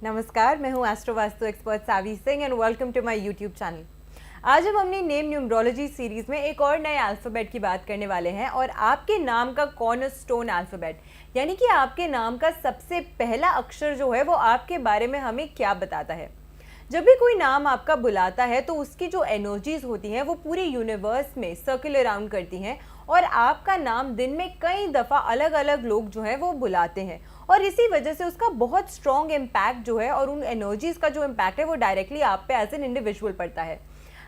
नमस्कार, मैं हूँ astro vastu expert Savi Singh and welcome to my YouTube channel. आज हम अपनी नेम न्यूमरोलॉजी सीरीज में एक और नए अल्फ़ाबेट की बात करने वाले हैं और आपके नाम का कॉर्नरस्टोन अल्फ़ाबेट, यानी कि आपके नाम का सबसे पहला अक्षर जो है वो आपके बारे में हमें क्या बताता है। जब भी कोई नाम आपका बुलाता है तो उसकी जो एनर्जीज होती हैं वो पूरे यूनिवर्स में सर्किल अराउंड करती हैं और आपका नाम दिन में कई दफ़ा अलग अलग लोग जो हैं वो बुलाते हैं और इसी वजह से उसका बहुत स्ट्रॉन्ग इम्पैक्ट जो है और उन एनर्जीज का जो इम्पैक्ट है वो डायरेक्टली आप पे एज एन इंडिविजुअल पड़ता है।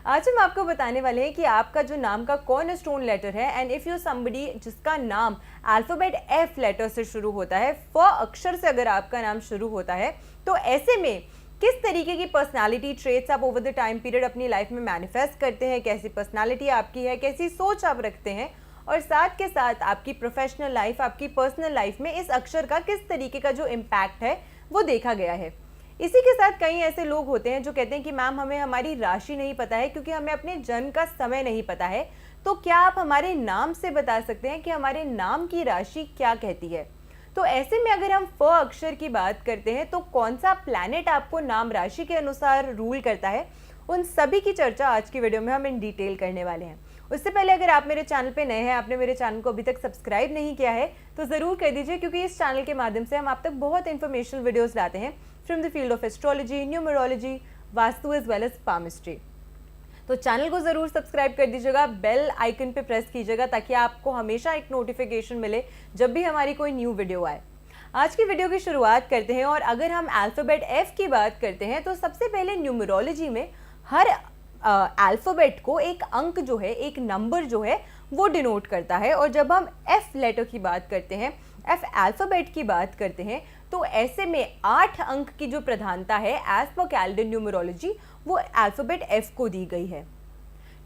आज हम आपको बताने वाले हैं कि आपका जो नाम का कॉर्नरस्टोन लेटर है एंड इफ़ यू समबडी जिसका नाम अल्फ़ाबेट एफ लेटर से शुरू होता है, फ अक्षर से अगर आपका नाम शुरू होता है, तो ऐसे में किस तरीके की पर्सनालिटी ट्रेट्स आप ओवर द टाइम पीरियड अपनी लाइफ में मैनिफेस्ट करते हैं, कैसी पर्सनालिटी आपकी है, कैसी सोच आप रखते हैं और साथ के साथ आपकी प्रोफेशनल लाइफ, आपकी पर्सनल लाइफ में इस अक्षर का किस तरीके का जो इम्पैक्ट है वो देखा गया है। इसी के साथ कई ऐसे लोग होते हैं जो कहते हैं कि मैम हमें हमारी राशि नहीं पता है क्योंकि हमें अपने जन्म का समय नहीं पता है, तो क्या आप हमारे नाम से बता सकते हैं कि हमारे नाम की राशि क्या कहती है। तो ऐसे में अगर हम फ अक्षर की बात करते हैं तो कौन सा प्लैनेट आपको नाम राशि के अनुसार रूल करता है, उन सभी की चर्चा आज की वीडियो में हम इन डिटेल करने वाले हैं। उससे पहले अगर आप मेरे चैनल पे नए हैं, आपने मेरे चैनल को अभी तक सब्सक्राइब नहीं किया है तो ज़रूर कर दीजिए, क्योंकि इस चैनल के माध्यम से हम आप तक बहुत इन्फॉर्मेशनल वीडियोस लाते हैं from the field of astrology, numerology, vastu as well as palmistry. तो चैनल को ज़रूर सब्सक्राइब कर दीजिएगा, बेल आइकन पे प्रेस कीजिएगा ताकि आपको हमेशा एक नोटिफिकेशन मिले जब भी हमारी कोई न्यू वीडियो आए। आज की वीडियो की शुरुआत करते हैं और अगर हम अल्फ़ाबेट एफ की बात करते हैं तो सबसे पहले न्यूमरोलॉजी में हर अल्फ़ाबेट को एक अंक जो है, एक नंबर जो है वो डिनोट करता है। और जब हम एफ लेटर की बात करते हैं, एफ अल्फ़ाबेट की बात करते हैं, तो ऐसे में 8 अंक की जो प्रधानता है एज पर कैलेंडर न्यूमरोलॉजी वो अल्फ़ाबेट एफ को दी गई है।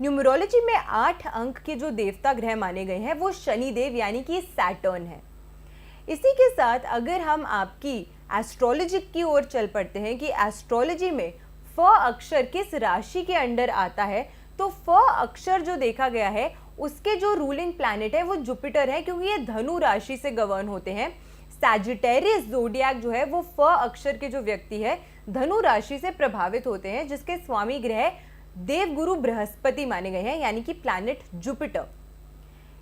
न्यूमरोलॉजी में 8 अंक के जो देवता ग्रह माने गए हैं वो शनिदेव यानी कि सैटर्न है। इसी के साथ अगर हम आपकी एस्ट्रोलॉजी की ओर चल पड़ते हैं कि एस्ट्रोलॉजी में फ अक्षर किस राशि के अंडर आता है, तो फ अक्षर जो देखा गया है उसके जो रूलिंग प्लैनेट है वो जुपिटर है, क्योंकि ये धनु राशि से गवर्न होते हैं। सैजिटेरियस ज़ोडिएक जो है वो फ अक्षर के जो व्यक्ति है धनु राशि से प्रभावित होते हैं, जिसके स्वामी ग्रह देवगुरु बृहस्पति माने गए हैं यानी कि प्लैनेट जुपिटर।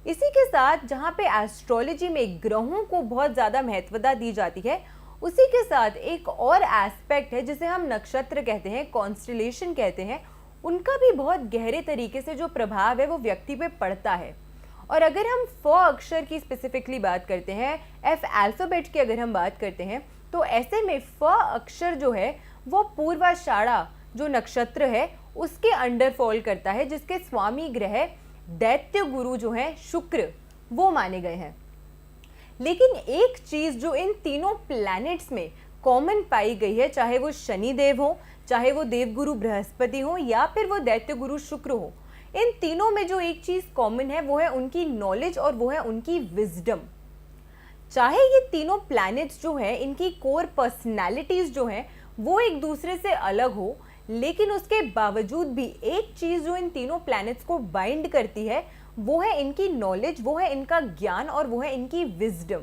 इसी के साथ जहाँ पे एस्ट्रोलॉजी में ग्रहों को बहुत ज़्यादा महत्वता दी जाती है, उसी के साथ एक और एस्पेक्ट है जिसे हम नक्षत्र कहते हैं, कॉन्स्टेलेशन कहते हैं, उनका भी बहुत गहरे तरीके से जो प्रभाव है वो व्यक्ति पे पड़ता है। और अगर हम फ अक्षर की स्पेसिफिकली बात करते हैं, एफ अल्फ़ाबेट की अगर हम बात करते हैं, तो ऐसे में फ अक्षर जो है वो पूर्वाषाढ़ा जो नक्षत्र है उसके अंडर फॉल करता है, जिसके स्वामी ग्रह दैत्य गुरु जो है शुक्र वो माने गए हैं। लेकिन एक चीज़ जो इन तीनों प्लैनेट्स में कॉमन पाई गई है, चाहे वो शनिदेव हो, चाहे वो देवगुरु बृहस्पति हो या फिर वो दैत्य गुरु शुक्र हो, इन तीनों में जो एक चीज़ कॉमन है वो है उनकी नॉलेज और वो है उनकी विजडम। चाहे ये तीनों प्लैनेट्स जो हैं इनकी कोर पर्सनैलिटीज़ जो हैं वो एक दूसरे से अलग हो, लेकिन उसके बावजूद भी एक चीज़ जो इन तीनों प्लैनेट्स को बाइंड करती है वो है इनकी नॉलेज, वो है इनका ज्ञान और वो है इनकी विजडम।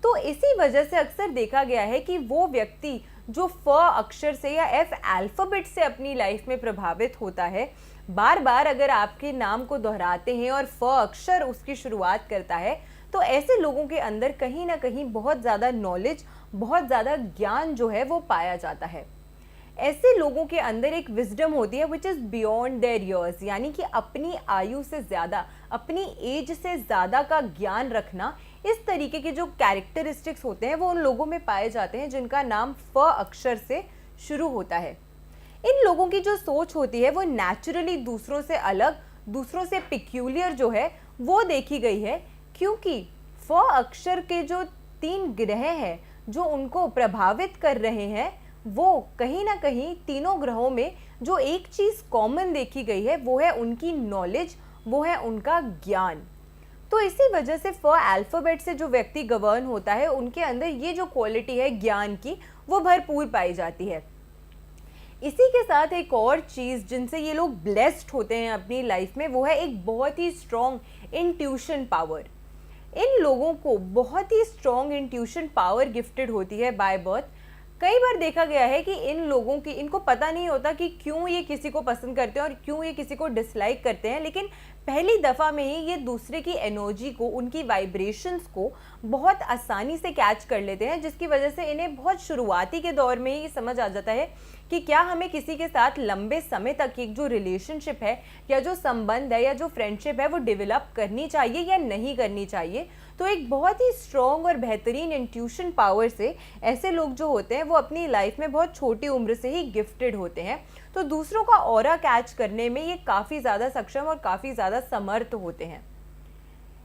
तो इसी वजह से अक्सर देखा गया है कि वो व्यक्ति जो फ अक्षर से या एफ अल्फ़ाबेट से अपनी लाइफ में प्रभावित होता है, बार बार अगर आपके नाम को दोहराते हैं और फ अक्षर उसकी शुरुआत करता है, तो ऐसे लोगों के अंदर कहीं ना कहीं बहुत ज़्यादा नॉलेज, बहुत ज़्यादा ज्ञान जो है वो पाया जाता है। ऐसे लोगों के अंदर एक विजडम होती है which is beyond their years, यानी कि अपनी आयु से ज़्यादा, अपनी एज से ज़्यादा का ज्ञान रखना। इस तरीके के जो कैरेक्टरिस्टिक्स होते हैं वो उन लोगों में पाए जाते हैं जिनका नाम फ अक्षर से शुरू होता है। इन लोगों की जो सोच होती है वो नेचुरली दूसरों से अलग, दूसरों से पिक्यूलियर जो है वो देखी गई है, क्योंकि फ अक्षर के जो 3 ग्रह हैं जो उनको प्रभावित कर रहे हैं वो कहीं ना कहीं तीनों ग्रहों में जो एक चीज़ कॉमन देखी गई है वो है उनकी नॉलेज, वो है उनका ज्ञान। तो इसी वजह से फ अल्फ़ाबेट से जो व्यक्ति गवर्न होता है उनके अंदर ये जो क्वालिटी है ज्ञान की वो भरपूर पाई जाती है। इसी के साथ एक और चीज़ जिनसे ये लोग ब्लेस्ड होते हैं अपनी लाइफ में वो है एक बहुत ही स्ट्रॉन्ग इंट्यूशन पावर। इन लोगों को बहुत ही स्ट्रॉन्ग इंट्यूशन पावर गिफ्टेड होती है बाय बर्थ। कई बार देखा गया है कि इन लोगों की इनको पता नहीं होता कि क्यों ये किसी को पसंद करते हैं और क्यों ये किसी को डिसलाइक करते हैं, लेकिन पहली दफ़ा में ही ये दूसरे की एनर्जी को, उनकी वाइब्रेशंस को बहुत आसानी से कैच कर लेते हैं, जिसकी वजह से इन्हें बहुत शुरुआती के दौर में ही समझ आ जाता है कि क्या हमें किसी के साथ लंबे समय तक एक जो रिलेशनशिप है या जो संबंध है या जो फ्रेंडशिप है वो डेवलप करनी चाहिए या नहीं करनी चाहिए। तो एक बहुत ही स्ट्रॉन्ग और बेहतरीन इंट्यूशन पावर से ऐसे लोग जो होते हैं वो अपनी लाइफ में बहुत छोटी उम्र से ही गिफ्टेड होते हैं, तो दूसरों का ऑरा कैच करने में ये काफ़ी ज़्यादा सक्षम और काफ़ी ज़्यादा समर्थ होते हैं।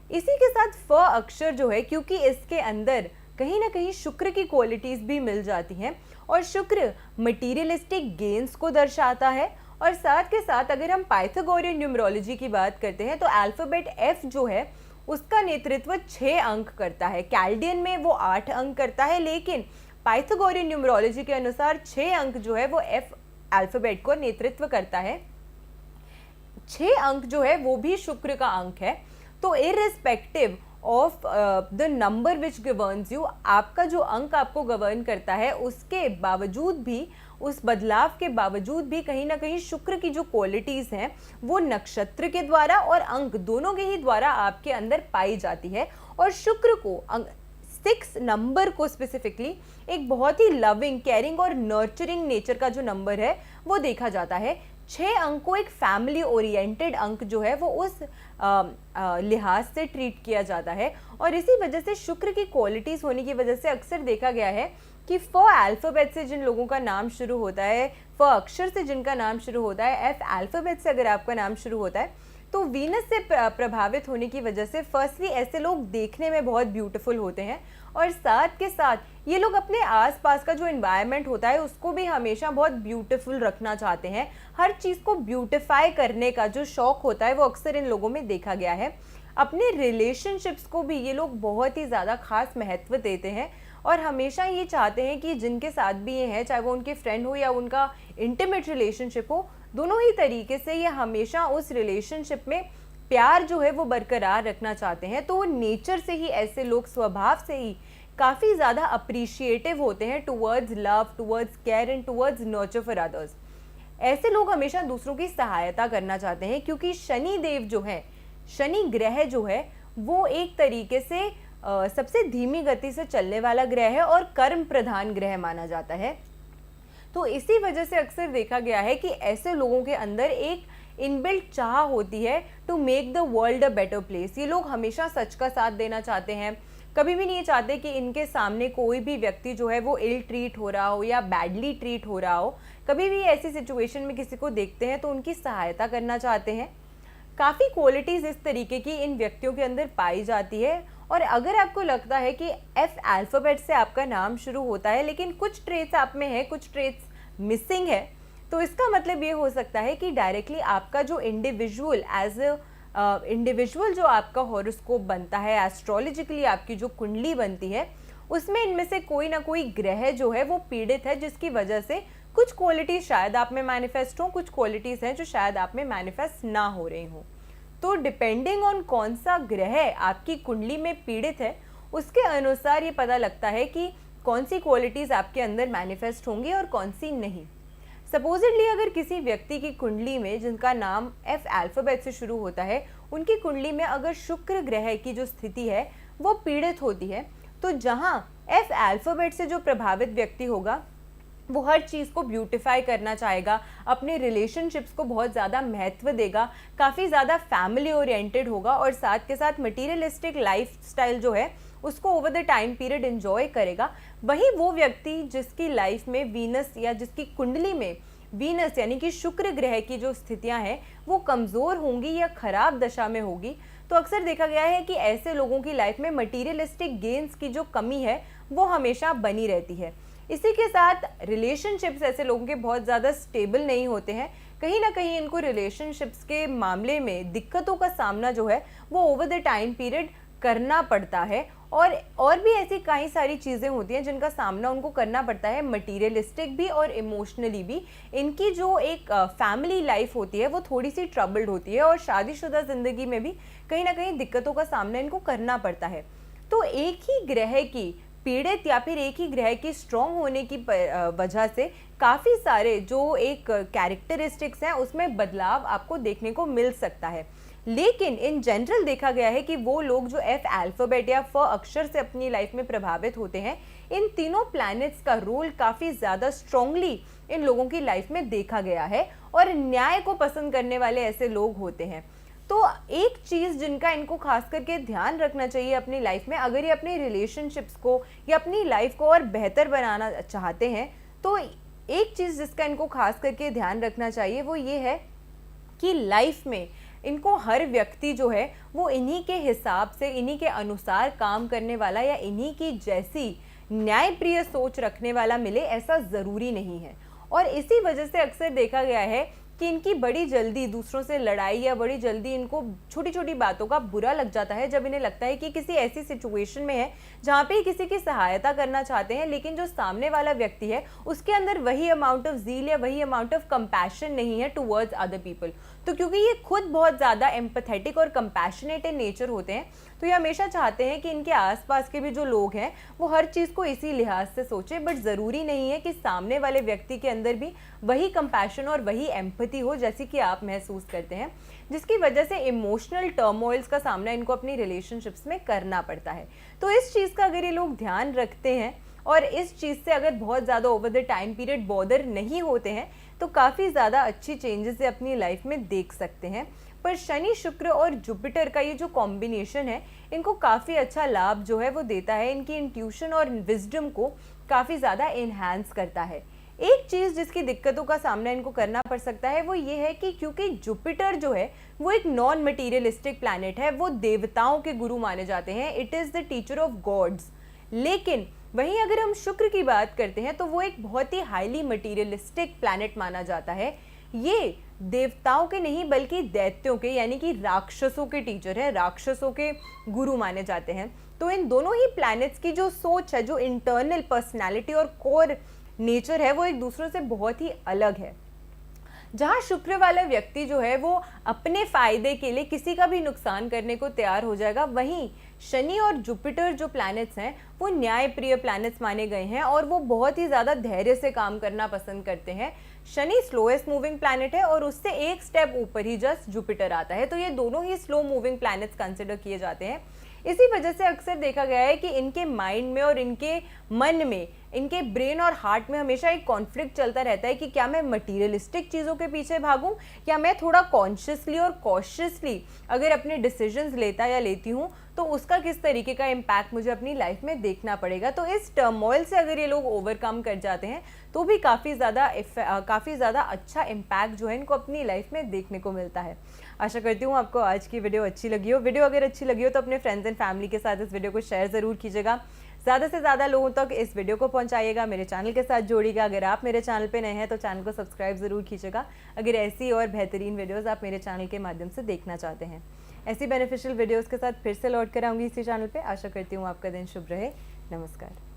इसी के साथ फ अक्षर जो है, क्योंकि इसके अंदर कहीं ना कहीं शुक्र की क्वालिटीज़ भी मिल जाती हैं और शुक्र मटीरियलिस्टिक गेन्स को दर्शाता है। और साथ के साथ अगर हम पाइथागोरियन न्यूमरोलॉजी की बात करते हैं तो अल्फ़ाबेट एफ जो है उसका नेतृत्व 6 अंक करता है। कैल्डियन में वो 8 अंक करता है, लेकिन पाइथागोरियन न्यूमरोलॉजी के अनुसार 6 अंक जो है वो एफ अल्फ़ाबेट को नेतृत्व करता है। 6 अंक जो है वो भी शुक्र का अंक है। तो irrespective of the number which governs you, आपका जो अंक आपको गवर्न करता है उसके बावजूद भी, उस बदलाव के बावजूद भी कहीं ना कहीं शुक्र की जो क्वालिटीज़ हैं वो नक्षत्र के द्वारा और अंक दोनों के ही द्वारा आपके अंदर पाई जाती है। और शुक्र को 6 नंबर को स्पेसिफिकली एक बहुत ही लविंग, केयरिंग और नर्चरिंग नेचर का जो नंबर है वो देखा जाता है। 6 अंक को एक फैमिली ओरिएंटेड अंक जो है वो उस लिहाज से ट्रीट किया जाता है। और इसी वजह से शुक्र की क्वालिटीज़ होने की वजह से अक्सर देखा गया है कि फ अल्फ़ाबेट से जिन लोगों का नाम शुरू होता है, फ अक्षर से जिनका नाम शुरू होता है, एफ अल्फ़ाबेट से अगर आपका नाम शुरू होता है, तो वीनस से प्रभावित होने की वजह से फर्स्टली ऐसे लोग देखने में बहुत ब्यूटीफुल होते हैं और साथ के साथ ये लोग अपने आसपास का जो एनवायरनमेंट होता है उसको भी हमेशा बहुत ब्यूटीफुल रखना चाहते हैं। हर चीज़ को ब्यूटिफाई करने का जो शौक़ होता है वो अक्सर इन लोगों में देखा गया है। अपने रिलेशनशिप्स को भी ये लोग बहुत ही ज़्यादा खास महत्व देते हैं और हमेशा ये चाहते हैं कि जिनके साथ भी ये हैं, चाहे वो उनके फ्रेंड हो या उनका इंटीमेट रिलेशनशिप हो, दोनों ही तरीके से ये हमेशा उस रिलेशनशिप में प्यार जो है वो बरकरार रखना चाहते हैं। तो नेचर से ही ऐसे लोग स्वभाव से ही काफ़ी ज़्यादा अप्रिशिएटिव होते हैं towards love, towards care and towards nurture for others. ऐसे लोग हमेशा दूसरों की सहायता करना चाहते हैं क्योंकि शनि देव जो है, शनि ग्रह जो है वो एक तरीके से सबसे धीमी गति से चलने वाला ग्रह है और कर्म प्रधान ग्रह माना जाता है। तो इसी वजह से अक्सर देखा गया है कि ऐसे लोगों के अंदर एक इनबिल्ट चाह होती है to make the world a better place. ये लोग हमेशा सच का साथ देना चाहते हैं, कभी भी नहीं चाहते कि इनके सामने कोई भी व्यक्ति जो है वो इल ट्रीट हो रहा हो या बैडली ट्रीट हो रहा हो। कभी भी ऐसी सिचुएशन में किसी को देखते हैं तो उनकी सहायता करना चाहते हैं। काफ़ी क्वालिटीज़ इस तरीके की इन व्यक्तियों के अंदर पाई जाती है। और अगर आपको लगता है कि एफ अल्फ़ाबेट से आपका नाम शुरू होता है लेकिन कुछ ट्रेट्स आप में है, कुछ ट्रेट्स मिसिंग है, तो इसका मतलब ये हो सकता है कि डायरेक्टली आपका जो इंडिविजुअल एज इंडिविजुअल जो आपका हॉरोस्कोप बनता है, एस्ट्रोलॉजिकली आपकी जो कुंडली बनती है, उसमें इनमें से कोई ना कोई ग्रह जो है वो पीड़ित है, जिसकी वजह से कुछ क्वालिटीज़ शायद आप में मैनिफेस्ट हों, कुछ क्वालिटीज़ हैं जो शायद आप में मैनिफेस्ट ना हो रही हों। तो डिपेंडिंग ऑन कौन सा ग्रह आपकी कुंडली में पीड़ित है, उसके अनुसार ये पता लगता है कि कौन सी क्वालिटीज़ आपके अंदर मैनिफेस्ट होंगी और कौन सी नहीं। सपोजिटली अगर किसी व्यक्ति की कुंडली में, जिनका नाम एफ अल्फ़ाबेट से शुरू होता है, उनकी कुंडली में अगर शुक्र ग्रह की जो स्थिति है वो पीड़ित होती है, तो जहाँ एफ अल्फ़ाबेट से जो प्रभावित व्यक्ति होगा वो हर चीज़ को ब्यूटिफाई करना चाहेगा, अपने रिलेशनशिप्स को बहुत ज़्यादा महत्व देगा, काफ़ी ज़्यादा फैमिली ओरिएंटेड होगा और साथ के साथ मटीरियलिस्टिक लाइफ स्टाइल जो है उसको over the time period enjoy करेगा। वही वो व्यक्ति जिसकी लाइफ में वीनस या जिसकी कुंडली में वीनस यानी कि शुक्र ग्रह की जो स्थितियां हैं वो कमज़ोर होंगी या ख़राब दशा में होगी, तो अक्सर देखा गया है कि ऐसे लोगों की लाइफ में मटीरियलिस्टिक गेन्स की जो कमी है वो हमेशा बनी रहती है। इसी के साथ रिलेशनशिप्स ऐसे लोगों के बहुत ज़्यादा स्टेबल नहीं होते हैं, कहीं ना कहीं इनको रिलेशनशिप्स के मामले में दिक्कतों का सामना जो है वो ओवर द टाइम पीरियड करना पड़ता है। और भी ऐसी कई सारी चीज़ें होती हैं जिनका सामना उनको करना पड़ता है, मटीरियलिस्टिक भी और इमोशनली भी। इनकी जो एक फैमिली लाइफ होती है वो थोड़ी सी ट्रबल्ड होती है और शादीशुदा ज़िंदगी में भी कहीं ना कहीं दिक्कतों का सामना इनको करना पड़ता है। तो एक ही ग्रह की पीड़ित या फिर एक ही ग्रह की स्ट्रॉन्ग होने की वजह से काफ़ी सारे जो एक कैरेक्टरिस्टिक्स हैं उसमें बदलाव आपको देखने को मिल सकता है। लेकिन इन जनरल देखा गया है कि वो लोग जो एफ अल्फ़ाबेट या फ अक्षर से अपनी लाइफ में प्रभावित होते हैं, इन तीनों प्लैनेट्स का रोल काफ़ी ज़्यादा स्ट्रांगली इन लोगों की लाइफ में देखा गया है और न्याय को पसंद करने वाले ऐसे लोग होते हैं। तो एक चीज़ जिनका इनको खास करके ध्यान रखना चाहिए अपनी लाइफ में, अगर ये अपनी रिलेशनशिप्स को या अपनी लाइफ को और बेहतर बनाना चाहते हैं, तो एक चीज़ जिसका इनको खास करके ध्यान रखना चाहिए वो ये है कि लाइफ में इनको हर व्यक्ति जो है वो इन्हीं के हिसाब से, इन्हीं के अनुसार काम करने वाला या इन्हीं की जैसी न्यायप्रिय सोच रखने वाला मिले, ऐसा ज़रूरी नहीं है। और इसी वजह से अक्सर देखा गया है कि इनकी बड़ी जल्दी दूसरों से लड़ाई या बड़ी जल्दी इनको छोटी छोटी बातों का बुरा लग जाता है, जब इन्हें लगता है कि किसी ऐसी सिचुएशन में है जहाँ पे किसी की सहायता करना चाहते हैं, लेकिन जो सामने वाला व्यक्ति है उसके अंदर वही अमाउंट ऑफ ज़ील या वही अमाउंट ऑफ कंपैशन नहीं है टुवर्ड्स अदर पीपल। तो क्योंकि ये खुद बहुत ज़्यादा एम्पैथेटिक और कंपैशनेट इन नेचर होते हैं, तो ये हमेशा चाहते हैं कि इनके आसपास के भी जो लोग हैं वो हर चीज़ को इसी लिहाज से सोचें। बट ज़रूरी नहीं है कि सामने वाले व्यक्ति के अंदर भी वही कंपैशन और वही एम्पैथी हो जैसी कि आप महसूस करते हैं, जिसकी वजह से इमोशनल टर्मोइल्स का सामना इनको अपनी रिलेशनशिप्स में करना पड़ता है। तो इस चीज़ का अगर ये लोग ध्यान रखते हैं और इस चीज़ से अगर बहुत ज़्यादा over the time period bother नहीं होते हैं, तो काफ़ी ज़्यादा अच्छी चेंजेस अपनी लाइफ में देख सकते हैं। पर शनि, शुक्र और जुपिटर का ये जो कॉम्बिनेशन है, इनको काफ़ी अच्छा लाभ जो है वो देता है, इनकी इंट्यूशन और विजडम को काफ़ी ज़्यादा इन्हांस करता है। एक चीज़ जिसकी दिक्कतों का सामना इनको करना पड़ सकता है वो ये है कि क्योंकि जुपिटर जो है वो एक नॉन मटीरियलिस्टिक प्लैनेट है, वो देवताओं के गुरु माने जाते हैं, it is the teacher of gods. लेकिन वहीं अगर हम शुक्र की बात करते हैं तो वो एक बहुत ही हाईली मटीरियलिस्टिक प्लैनेट माना जाता है। ये देवताओं के नहीं बल्कि दैत्यों के यानी कि राक्षसों के टीचर है, राक्षसों के गुरु माने जाते हैं। तो इन दोनों ही प्लैनेट्स की जो सोच है, जो इंटरनल पर्सनैलिटी और कोर नेचर है, वो एक दूसरे से बहुत ही अलग है। जहाँ शुक्र वाला व्यक्ति जो है वो अपने फायदे के लिए किसी का भी नुकसान करने को तैयार हो जाएगा, वहीं शनि और जुपिटर जो प्लैनेट्स हैं वो न्यायप्रिय प्लैनेट्स माने गए हैं और वो बहुत ही ज़्यादा धैर्य से काम करना पसंद करते हैं। शनि स्लोएस्ट मूविंग प्लैनेट है और उससे एक स्टेप ऊपर ही जस्ट जुपिटर आता है, तो ये दोनों ही स्लो मूविंग प्लैनेट्स कंसिडर किए जाते हैं। इसी वजह से अक्सर देखा गया है कि इनके माइंड में और इनके मन में, इनके ब्रेन और हार्ट में हमेशा एक कॉन्फ्लिक्ट चलता रहता है कि क्या मैं मटीरियलिस्टिक चीज़ों के पीछे भागूं या मैं थोड़ा कॉन्शियसली और कॉशियसली अगर अपने डिसीजंस लेता या लेती हूं तो उसका किस तरीके का इम्पैक्ट मुझे अपनी लाइफ में देखना पड़ेगा। तो इस टर्मोइल से अगर ये लोग ओवरकम कर जाते हैं तो भी काफ़ी ज़्यादा अच्छा इम्पैक्ट जो है इनको अपनी लाइफ में देखने को मिलता है। आशा करती हूँ आपको आज की वीडियो अच्छी लगी हो। वीडियो अगर अच्छी लगी हो तो अपने फ्रेंड्स एंड फैमिली के साथ इस वीडियो को शेयर ज़रूर कीजिएगा, ज़्यादा से ज़्यादा लोगों तक इस वीडियो को पहुंचाइएगा, मेरे चैनल के साथ जोड़िएगा। अगर आप मेरे चैनल पे नए हैं तो चैनल को सब्सक्राइब ज़रूर कीजिएगा, अगर ऐसी और बेहतरीन वीडियोस आप मेरे चैनल के माध्यम से देखना चाहते हैं। ऐसी बेनिफिशियल वीडियोस के साथ फिर से लौट कर आऊँगी इसी चैनल पे। आशा करती हूँ आपका दिन शुभ रहे। नमस्कार।